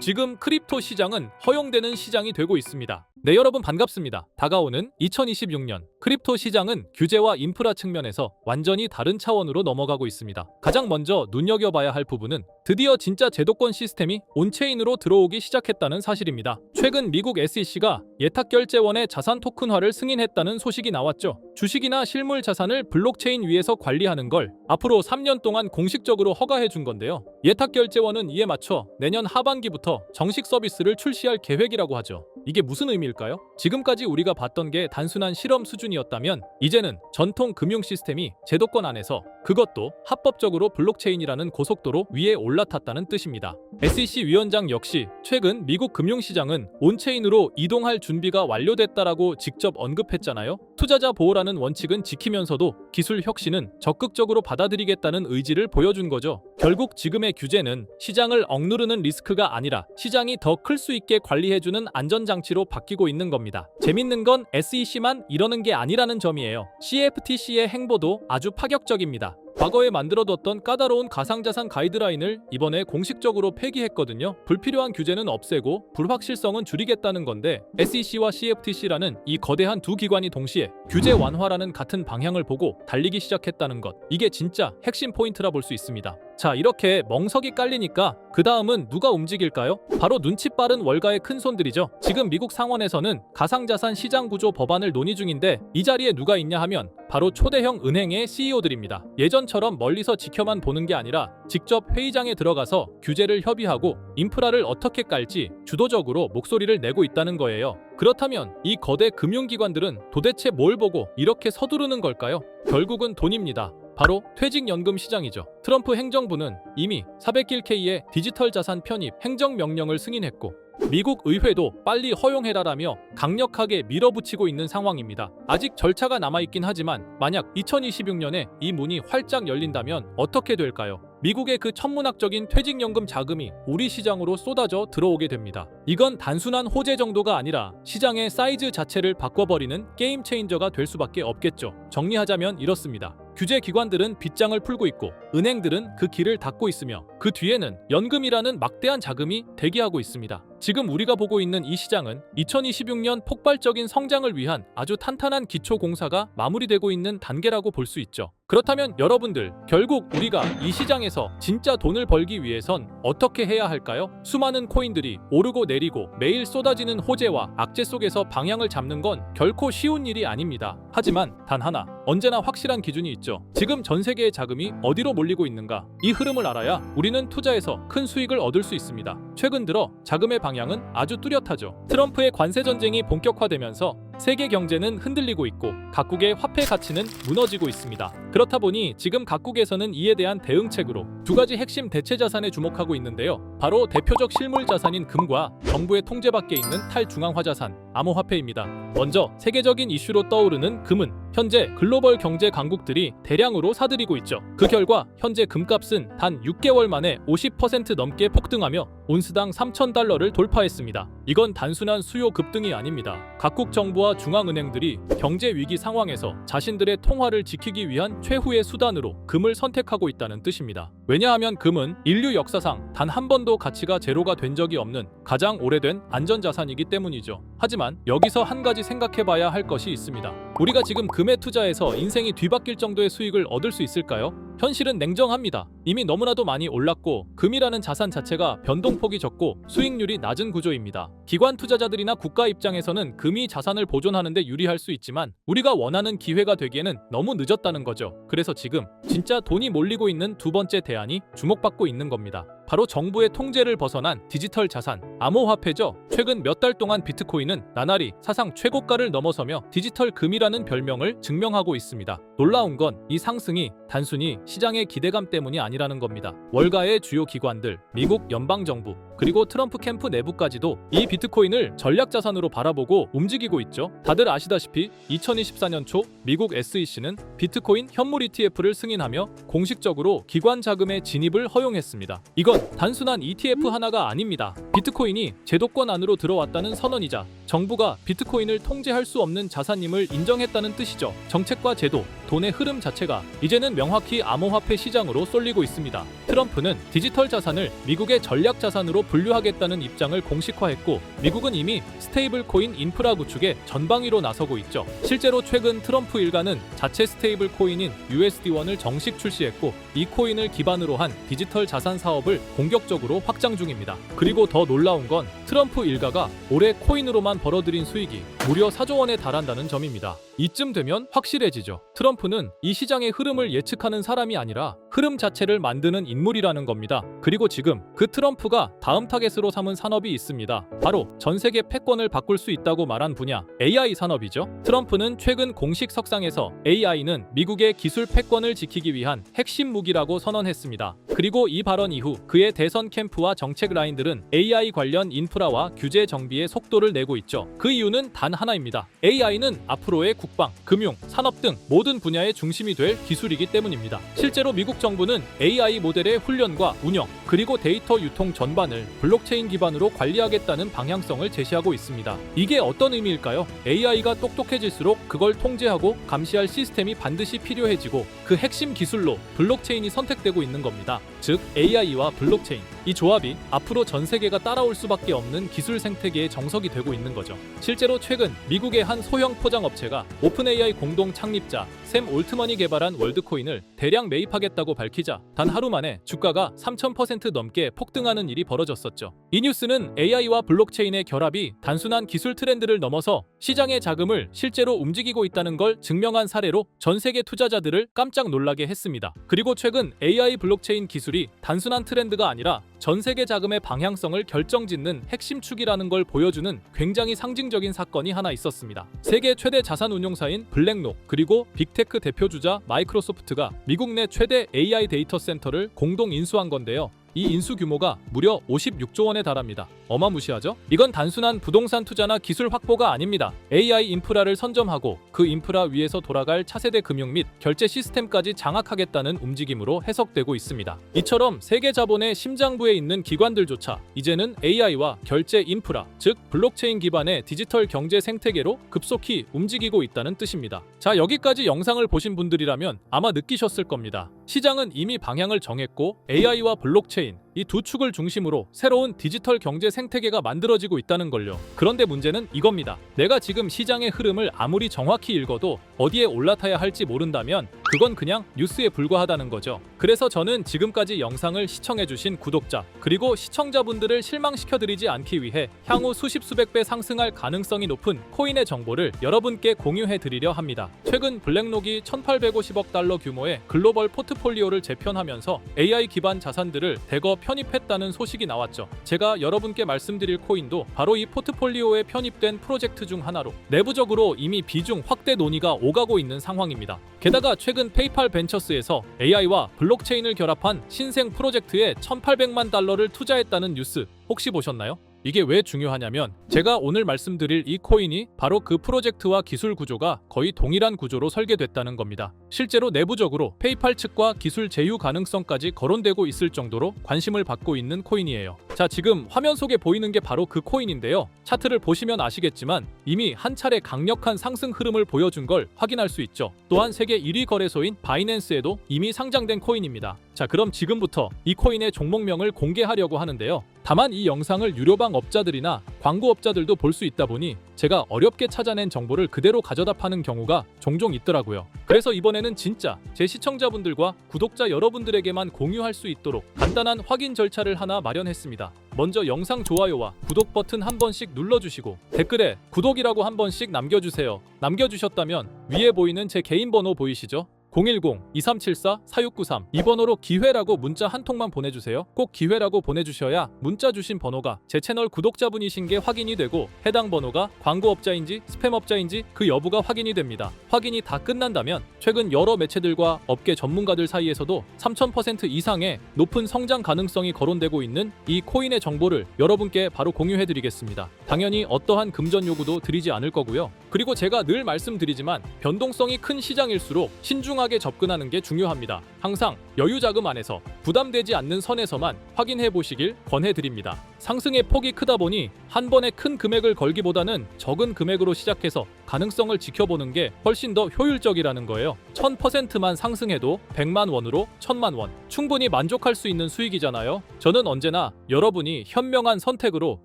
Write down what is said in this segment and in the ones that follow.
지금 크립토 시장은 허용되는 시장이 되고 있습니다. 네, 여러분 반갑습니다. 다가오는 2026년 크립토 시장은 규제와 인프라 측면에서 완전히 다른 차원으로 넘어가고 있습니다. 가장 먼저 눈여겨봐야 할 부분은 드디어 진짜 제도권 시스템이 온체인으로 들어오기 시작했다는 사실입니다. 최근 미국 SEC가 예탁결제원의 자산 토큰화를 승인했다는 소식이 나왔죠. 주식이나 실물 자산을 블록체인 위에서 관리하는 걸 앞으로 3년 동안 공식적으로 허가해 준 건데요. 예탁결제원은 이에 맞춰 내년 하반기부터 정식 서비스를 출시할 계획이라고 하죠. 이게 무슨 의미일까요? 지금까지 우리가 봤던 게 단순한 실험 수준이었다면 이제는 전통 금융 시스템이 제도권 안에서, 그것도 합법적으로 블록체인이라는 고속도로 위에 올라탔다는 뜻입니다. SEC 위원장 역시 최근 미국 금융시장은 온체인으로 이동할 준비가 완료됐다라고 직접 언급했잖아요. 투자자 보호라는 원칙은 지키면서도 기술 혁신은 적극적으로 받아들이겠다는 의지를 보여준 거죠. 결국 지금의 규제는 시장을 억누르는 리스크가 아니라 시장이 더 클 수 있게 관리해주는 안전장치로 바뀌고 있는 겁니다. 재밌는 건 SEC만 이러는 게 아니라는 점이에요. CFTC의 행보도 아주 파격적입니다. 과거에 만들어뒀던 까다로운 가상자산 가이드라인을 이번에 공식적으로 폐기했거든요. 불필요한 규제는 없애고 불확실성은 줄이겠다는 건데 SEC와 CFTC라는 이 거대한 두 기관이 동시에 규제 완화라는 같은 방향을 보고 달리기 시작했다는 것, 이게 진짜 핵심 포인트라 볼 수 있습니다. 자, 이렇게 멍석이 깔리니까 그 다음은 누가 움직일까요? 바로 눈치 빠른 월가의 큰손들이죠. 지금 미국 상원에서는 가상자산 시장 구조 법안을 논의 중인데 이 자리에 누가 있냐 하면 바로 초대형 은행의 CEO들입니다. 예전처럼 멀리서 지켜만 보는 게 아니라 직접 회의장에 들어가서 규제를 협의하고 인프라를 어떻게 깔지 주도적으로 목소리를 내고 있다는 거예요. 그렇다면 이 거대 금융기관들은 도대체 뭘 보고 이렇게 서두르는 걸까요? 결국은 돈입니다. 바로 퇴직연금 시장이죠. 트럼프 행정부는 이미 401k의 디지털 자산 편입 행정명령을 승인했고 미국 의회도 빨리 허용해라라며 강력하게 밀어붙이고 있는 상황입니다. 아직 절차가 남아있긴 하지만 만약 2026년에 이 문이 활짝 열린다면 어떻게 될까요? 미국의 그 천문학적인 퇴직연금 자금이 우리 시장으로 쏟아져 들어오게 됩니다. 이건 단순한 호재 정도가 아니라 시장의 사이즈 자체를 바꿔버리는 게임 체인저가 될 수밖에 없겠죠. 정리하자면 이렇습니다. 규제 기관들은 빗장을 풀고 있고 은행들은 그 길을 닫고 있으며 그 뒤에는 연금이라는 막대한 자금이 대기하고 있습니다. 지금 우리가 보고 있는 이 시장은 2026년 폭발적인 성장을 위한 아주 탄탄한 기초 공사가 마무리되고 있는 단계라고 볼 수 있죠. 그렇다면 여러분들, 결국 우리가 이 시장에서 진짜 돈을 벌기 위해선 어떻게 해야 할까요? 수많은 코인들이 오르고 내리고 매일 쏟아지는 호재와 악재 속에서 방향을 잡는 건 결코 쉬운 일이 아닙니다. 하지만 단 하나, 언제나 확실한 기준이 있죠. 지금 전 세계의 자금이 어디로 몰리고 있는가? 이 흐름을 알아야 우리는 투자에서 큰 수익을 얻을 수 있습니다. 최근 들어 자금의 방향은 아주 뚜렷하죠. 트럼프의 관세 전쟁이 본격화되면서 세계 경제는 흔들리고 있고 각국의 화폐 가치는 무너지고 있습니다. 그렇다 보니 지금 각국에서는 이에 대한 대응책으로 두 가지 핵심 대체 자산에 주목하고 있는데요. 바로 대표적 실물 자산인 금과 정부의 통제 밖에 있는 탈중앙화 자산, 암호화폐입니다. 먼저 세계적인 이슈로 떠오르는 금은 현재 글로벌 경제 강국들이 대량으로 사들이고 있죠. 그 결과 현재 금값은 단 6개월 만에 50% 넘게 폭등하며 온스당 3,000달러를 돌파했습니다. 이건 단순한 수요 급등이 아닙니다. 각국 정부와 중앙은행들이 경제 위기 상황에서 자신들의 통화를 지키기 위한 최후의 수단으로 금을 선택하고 있다는 뜻입니다. 왜냐하면 금은 인류 역사상 단 한 번도 가치가 제로가 된 적이 없는 가장 오래된 안전자산이기 때문이죠. 하지만 여기서 한 가지 생각해봐야 할 것이 있습니다. 우리가 지금 금에 투자해서 인생이 뒤바뀔 정도의 수익을 얻을 수 있을까요? 현실은 냉정합니다. 이미 너무나도 많이 올랐고 금이라는 자산 자체가 변동폭이 적고 수익률이 낮은 구조입니다. 기관 투자자들이나 국가 입장에서는 금이 자산을 보존하는 데 유리할 수 있지만 우리가 원하는 기회가 되기에는 너무 늦었다는 거죠. 그래서 지금 진짜 돈이 몰리고 있는 두 번째 대안이 주목받고 있는 겁니다. 바로 정부의 통제를 벗어난 디지털 자산, 암호화폐죠. 최근 몇 달 동안 비트코인은 나날이 사상 최고가를 넘어서며 디지털 금이라는 별명을 증명하고 있습니다. 놀라운 건 이 상승이 단순히 시장의 기대감 때문이 아니라는 겁니다. 월가의 주요 기관들, 미국 연방정부, 그리고 트럼프 캠프 내부까지도 이 비트코인을 전략자산으로 바라보고 움직이고 있죠. 다들 아시다시피 2024년 초 미국 SEC는 비트코인 현물 ETF를 승인하며 공식적으로 기관 자금의 진입을 허용했습니다. 이건 단순한 ETF 하나가 아닙니다. 비트코인이 제도권 안으로 들어왔다는 선언이자 정부가 비트코인을 통제할 수 없는 자산임을 인정했다는 뜻이죠. 정책과 제도, 돈의 흐름 자체가 이제는 명확히 암호화폐 시장으로 쏠리고 있습니다. 트럼프는 디지털 자산을 미국의 전략 자산으로 분류하겠다는 입장을 공식화했고, 미국은 이미 스테이블 코인 인프라 구축에 전방위로 나서고 있죠. 실제로 최근 트럼프 일가는 자체 스테이블 코인인 USD1을 정식 출시했고, 이 코인을 기반으로 한 디지털 자산 사업을 본격적으로 확장 중입니다. 그리고 더 놀라운 건 트럼프 일가가 올해 코인으로만 벌어들인 수익이 무려 4조 원에 달한다는 점입니다. 이쯤 되면 확실해지죠. 트럼프는 이 시장의 흐름을 예측하는 사람이 아니라 흐름 자체를 만드는 인물이라는 겁니다. 그리고 지금 그 트럼프가 다음 타겟으로 삼은 산업이 있습니다. 바로 전 세계 패권을 바꿀 수 있다고 말한 분야, AI 산업이죠. 트럼프는 최근 공식 석상에서 AI는 미국의 기술 패권을 지키기 위한 핵심 무기라고 선언했습니다. 그리고 이 발언 이후 그의 대선 캠프와 정책 라인들은 AI 관련 인프라와 규제 정비에 속도를 내고 있죠. 그 이유는 단 하나입니다. AI는 앞으로의 국방, 금융, 산업 등 모든 분야의 중심이 될 기술이기 때문입니다. 실제로 미국 정부는 AI 모델의 훈련과 운영, 그리고 데이터 유통 전반을 블록체인 기반으로 관리하겠다는 방향성을 제시하고 있습니다. 이게 어떤 의미일까요? AI가 똑똑해질수록 그걸 통제하고 감시할 시스템이 반드시 필요해지고, 그 핵심 기술로 블록체인이 선택되고 있는 겁니다. 즉 AI와 블록체인, 이 조합이 앞으로 전 세계가 따라올 수밖에 없는 기술 생태계의 정석이 되고 있는 거죠. 실제로 최근 미국의 한 소형 포장 업체가 오픈AI 공동 창립자 샘 올트먼이 개발한 월드코인을 대량 매입하겠다고 밝히자 단 하루 만에 주가가 3000% 넘게 폭등하는 일이 벌어졌었죠. 이 뉴스는 AI와 블록체인의 결합이 단순한 기술 트렌드를 넘어서 시장의 자금을 실제로 움직이고 있다는 걸 증명한 사례로 전 세계 투자자들을 깜짝 놀라게 했습니다. 그리고 최근 AI 블록체인 기술이 단순한 트렌드가 아니라 전 세계 자금의 방향성을 결정짓는 핵심 축이라는 걸 보여주는 굉장히 상징적인 사건이 하나 있었습니다. 세계 최대 자산 운용사인 블랙록, 그리고 빅테크 대표주자 마이크로소프트가 미국 내 최대 AI 데이터 센터를 공동 인수한 건데요. 이 인수 규모가 무려 56조 원에 달합니다. 어마무시하죠? 이건 단순한 부동산 투자나 기술 확보가 아닙니다. AI 인프라를 선점하고 그 인프라 위에서 돌아갈 차세대 금융 및 결제 시스템까지 장악하겠다는 움직임으로 해석되고 있습니다. 이처럼 세계 자본의 심장부에 있는 기관들조차 이제는 AI와 결제 인프라, 즉 블록체인 기반의 디지털 경제 생태계로 급속히 움직이고 있다는 뜻입니다. 자, 여기까지 영상을 보신 분들이라면 아마 느끼셨을 겁니다. 시장은 이미 방향을 정했고 AI와 블록체인, 이 두 축을 중심으로 새로운 디지털 경제 생태계가 만들어지고 있다는 걸요. 그런데 문제는 이겁니다. 내가 지금 시장의 흐름을 아무리 정확히 읽어도 어디에 올라타야 할지 모른다면 그건 그냥 뉴스에 불과하다는 거죠. 그래서 저는 지금까지 영상을 시청해주신 구독자, 그리고 시청자분들을 실망시켜드리지 않기 위해 향후 수십 수백 배 상승할 가능성이 높은 코인의 정보를 여러분께 공유해드리려 합니다. 최근 블랙록이 1850억 달러 규모의 글로벌 포트폴리오를 재편하면서 AI 기반 자산들을 대거 편입했다는 소식이 나왔죠. 제가 여러분께 말씀드릴 코인도 바로 이 포트폴리오에 편입된 프로젝트 중 하나로 내부적으로 이미 비중 확대 논의가 오가고 있는 상황입니다. 게다가 최근 페이팔 벤처스에서 AI와 블록체인을 결합한 신생 프로젝트에 1800만 달러를 투자했다는 뉴스 혹시 보셨나요? 이게 왜 중요하냐면 제가 오늘 말씀드릴 이 코인이 바로 그 프로젝트와 기술 구조가 거의 동일한 구조로 설계됐다는 겁니다. 실제로 내부적으로 페이팔 측과 기술 제휴 가능성까지 거론되고 있을 정도로 관심을 받고 있는 코인이에요. 자, 지금 화면 속에 보이는 게 바로 그 코인인데요. 차트를 보시면 아시겠지만 이미 한 차례 강력한 상승 흐름을 보여준 걸 확인할 수 있죠. 또한 세계 1위 거래소인 바이낸스에도 이미 상장된 코인입니다. 자, 그럼 지금부터 이 코인의 종목명을 공개하려고 하는데요. 다만 이 영상을 유료방 업자들이나 광고업자들도 볼 수 있다 보니 제가 어렵게 찾아낸 정보를 그대로 가져다 파는 경우가 종종 있더라고요. 그래서 이번에는 진짜 제 시청자분들과 구독자 여러분들에게만 공유할 수 있도록 간단한 확인 절차를 하나 마련했습니다. 먼저 영상 좋아요와 구독 버튼 한 번씩 눌러주시고 댓글에 구독이라고 한 번씩 남겨주세요. 남겨주셨다면 위에 보이는 제 개인 번호 보이시죠? 010-2374-4693 이 번호로 기회라고 문자 한 통만 보내주세요. 꼭 기회라고 보내주셔야 문자 주신 번호가 제 채널 구독자분이신 게 확인이 되고 해당 번호가 광고업자인지 스팸업자인지 그 여부가 확인이 됩니다. 확인이 다 끝난다면 최근 여러 매체들과 업계 전문가들 사이에서도 3000% 이상의 높은 성장 가능성이 거론되고 있는 이 코인의 정보를 여러분께 바로 공유해드리겠습니다. 당연히 어떠한 금전 요구도 드리지 않을 거고요. 그리고 제가 늘 말씀드리지만 변동성이 큰 시장일수록 신중하게 접근하는 게 중요합니다. 항상 여유 자금 안에서 부담되지 않는 선에서만 확인해 보시길 권해드립니다. 상승의 폭이 크다 보니 한 번에 큰 금액을 걸기보다는 적은 금액으로 시작해서 가능성을 지켜보는 게 훨씬 더 효율적이라는 거예요. 1000%만 상승해도 100만 원으로 1000만 원. 충분히 만족할 수 있는 수익이잖아요. 저는 언제나 여러분이 현명한 선택으로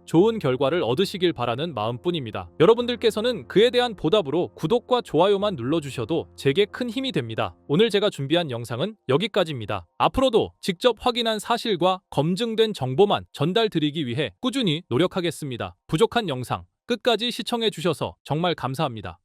좋은 결과를 얻으시길 바라는 마음뿐입니다. 여러분들께서는 그에 대한 보답으로 구독과 좋아요만 눌러주셔도 제게 큰 힘이 됩니다. 오늘 제가 준비한 영상은 여기까지입니다. 앞으로도 직접 확인한 사실과 검증된 정보만 전달드리기 위해 꾸준히 노력하겠습니다. 부족한 영상 끝까지 시청해 주셔서 정말 감사합니다.